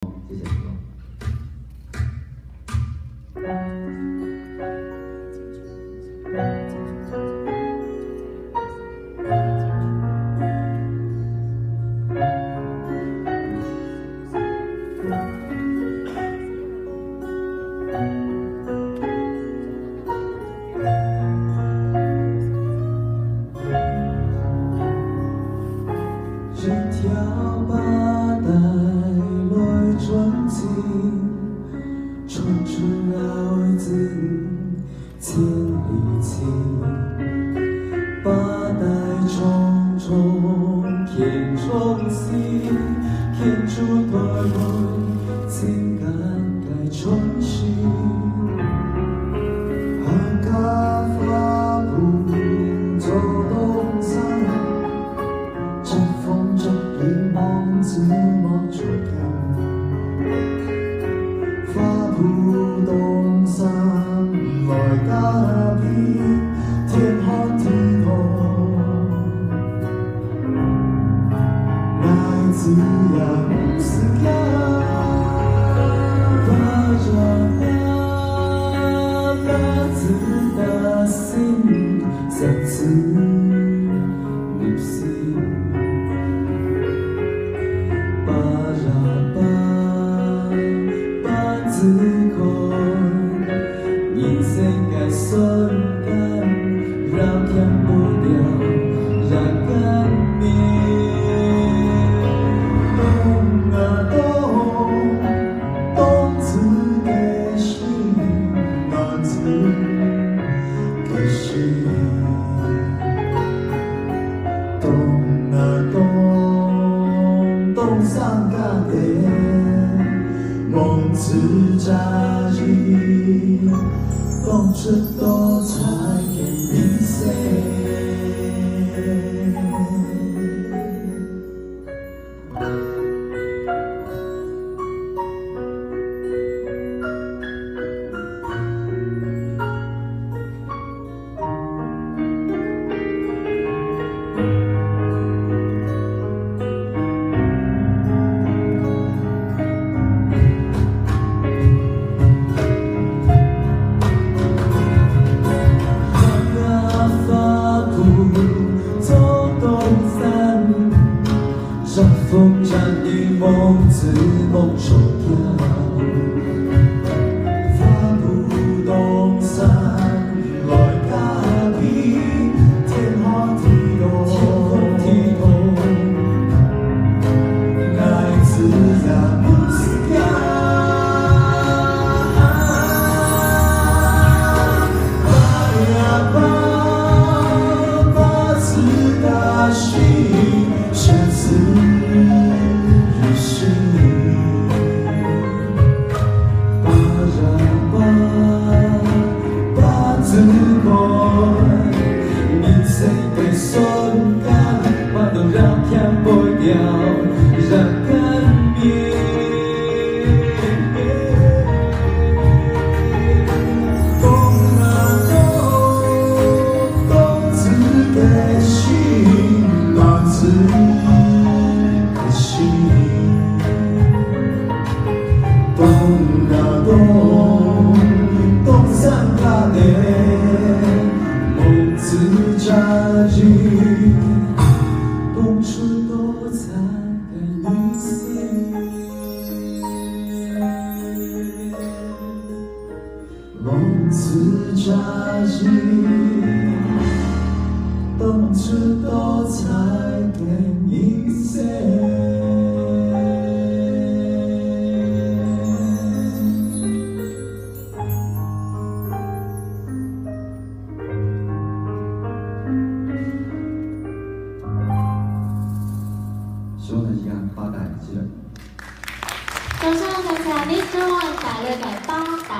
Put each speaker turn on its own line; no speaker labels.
谢谢你们。
一条把带来纯净，穿出爱情千里情，把带重重牵重心，牵出对爱情感该重新。行家花布做东山。这风中一梦自梦出境，花圃东山来家边，天看地同，来自阳世间，发着来自的心，再次入心。自控，人生的瞬间，让填不掉，让干灭。懂啊懂，懂自己心，懂自己心。懂啊懂，懂上家的。梦自扎意，懂出多彩的人生。让风沾雨梦自梦中飘，花圃东山来家边，天看地同，爱自然不是假。把自的心选择。旅行，把自控，人生的瞬间，把都让填不掉，让干灭。懂啊懂，懂自己心，把自己心。懂啊懂，懂上家的梦自扎意，懂出多彩的旅行。梦自扎意，懂出多彩的人生。
希望大家八代记得。
首先，我哋謝呢張大女嘅包大。